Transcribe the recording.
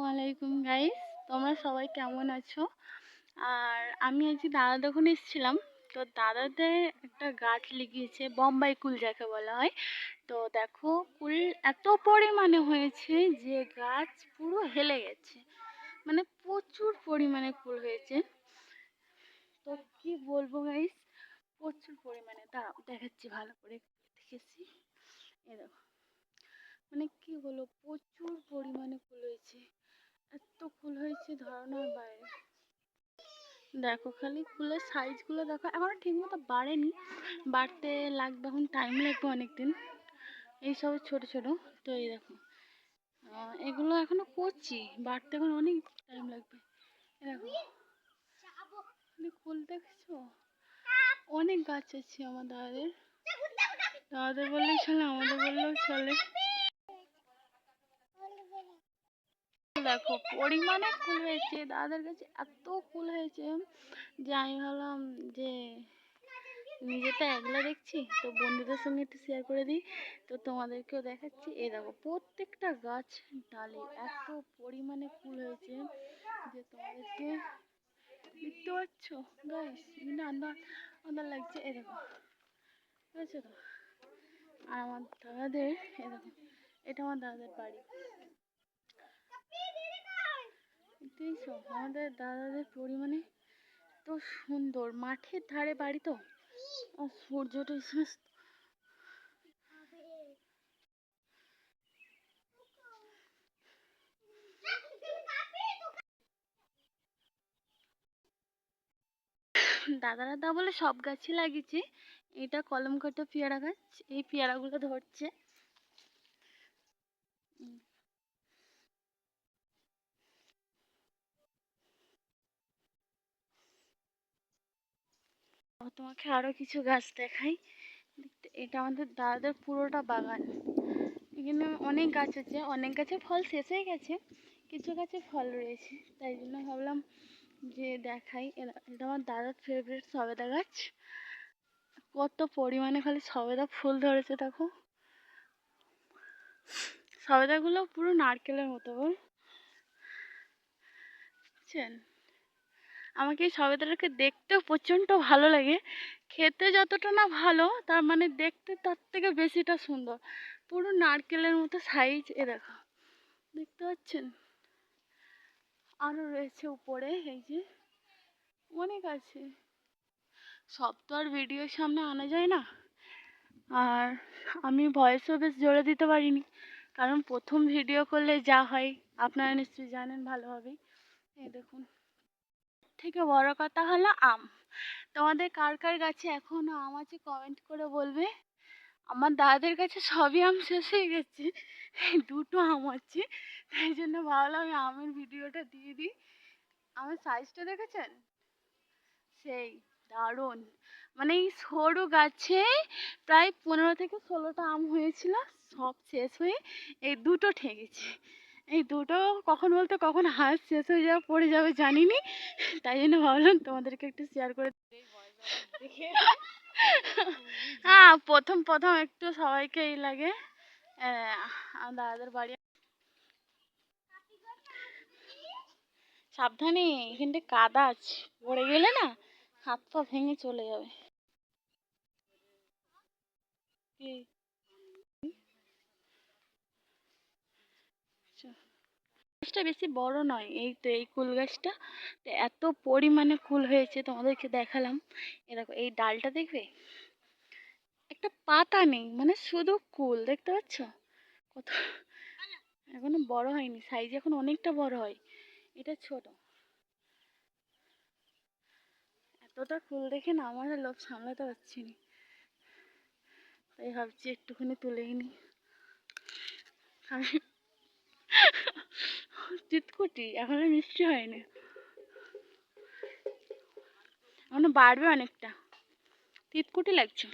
আলাইকুম গাইস, তোমরা সবাই কেমন আছো? আর আমি আজকে দাদা ওখানে এসেছিলাম। তো দাদাদের একটা গাছ লাগিয়েছে, বোম্বাই কুল যাকে বলা হয়। তো দেখো, কুল এত পরিমাণে হয়েছে যে গাছ পুরো হেলে গেছে, মানে প্রচুর পরিমাণে ফুল হয়েছে। তো কি বলবো গাইস, প্রচুর পরিমাণে। দাঁড়াও দেখাচ্ছি ভালো করে, দেখেছি এ দেখো, মানে কি বলবো, প্রচুর পরিমাণে ফুল হয়েছে। এত ফুল হয়েছে ধারণার বাইরে। দেখো খালি ফুলের সাইজগুলো দেখো, এখনো ঠিক মতো বাড়েনি, বাড়তে লাগবে, এখন টাইম লাগবে অনেকদিন। এইসব ছোট ছোট। তো এই দেখো, এগুলো এখনো কচি, বাড়তে এখন অনেক টাইম লাগবে। দেখো ফুল দেখছো, অনেক গাছ আছে আমার দাদাদের। দাদাদের বললেই চলে, আমাদের বললেও চলে। দেখো পরিমাণে ফুল হয়েছে দাদাদের কাছে, এত ফুল হয়েছে যে আমি ভাবলাম যে নিজে তো একলা দেখছি, তো বন্ধুদের সঙ্গে একটু শেয়ার করে দিই। তো তোমাদেরকেও দেখাচ্ছি। এই দেখো প্রত্যেকটা গাছ ডালে এত পরিমাণে ফুল হয়েছে যে তোমাদেরকে দেখতে পাচ্ছ গাইস, কিন্তু আন্দার আন্দার লাগছে। এই দেখো, বুঝেছো তো? আর আমার দাদাদের, এই দেখো, এটা আমার দাদাদের বাড়ি। দেখছো আমাদের দাদাদের পরিমাণে তো সুন্দর, মাঠের ধারে বাড়ি তো, আর সূর্যটা দাদারা দা বলে সব গাছই লাগিয়েছে। এটা কলমকাটা পেয়ারা গাছ, এই পেয়ারাগুলো ধরছে। তোমাকে আরো কিছু গাছ দেখাই। এটা আমাদের দাদাদের পুরোটা বাগান। এখানে অনেক গাছ আছে, অনেক গাছে ফল শেষ হয়ে গেছে, কিছু গাছে ফল রয়েছে, তাই জন্য ভাবলাম যে দেখাই। এটা আমার দাদার ফেভারিট সবেদা গাছ। কত পরিমাণে খালি সবেদা ফুল ধরেছে দেখো। সবেদাগুলো পুরো নারকেলের মতো, বুঝছেন? আমাকে এই সবেদাটাকে দেখতেও প্রচণ্ড ভালো লাগে, খেতে যতটা না ভালো, তার মানে দেখতে তার থেকে বেশিটা সুন্দর। পুরো নারকেলের মতো সাইজ। এ দেখো, দেখতে পাচ্ছেন? আরও রয়েছে উপরে, এই যে অনেক আছে। সব তো আর ভিডিওর সামনে আনা যায় না, আর আমি ভয়েসও বেশ জোরে দিতে পারিনি, কারণ প্রথম ভিডিও করলে যা হয় আপনারা নিশ্চয়ই জানেন ভালোভাবেই। এই দেখুন, থেকে বড় কথা হলো আম। তোমাদের কার কার গাছে এখনো আম আছে কমেন্ট করে বলবে। আমার দাদাদের কাছে সবই আম শেষ হয়ে গেছে, দুটো আম আছে, তাই জন্য ভাবলাম আমি আমের ভিডিওটা দিয়ে দিই। আমার সাইজটা দেখেছেন? সেই দারুণ, মানে এই সরু গাছে প্রায় 15 থেকে 16টা আম হয়েছিল, সব শেষ হয়ে এই দুটো ঠেকেছে। এই দুটো কখন বলতে কখন হাত শেষ হয়ে যাবে, পড়ে যাবে জানিনি, তাই জন্য ভাবলাম তোমাদেরকে একটু শেয়ার করে। হ্যাঁ, প্রথম প্রথম একটু সবাইকে এই লাগে। দাদাদের বাড়ি, সাবধানে, এখানটা কাদা আছে, পড়ে গেলে না হাত পা ভেঙে চলে যাবে। গাছটা বেশি বড় নয়, এই তো এই কুল গাছটা, তো এত পরিমাণে কুল হয়েছে তোমাদেরকে দেখালাম। এ দেখো এই ডালটা দেখবে, একটা পাতা নেই, মানে শুধু কুল, দেখতে পাচ্ছ কত? এখনো বড় হয়নি, সাইজ এখন অনেকটা বড় হয়, এটা ছোট। এতটা ফুল দেখে না আমার লোভ সামলাতে পারছি না, তাই ভাবছি একটুখানি তুলেই নি। চিতকুটি এখনো মিষ্টি হয়নি, এখনো বাড়বে অনেকটা, তিতকুটি লাগছে।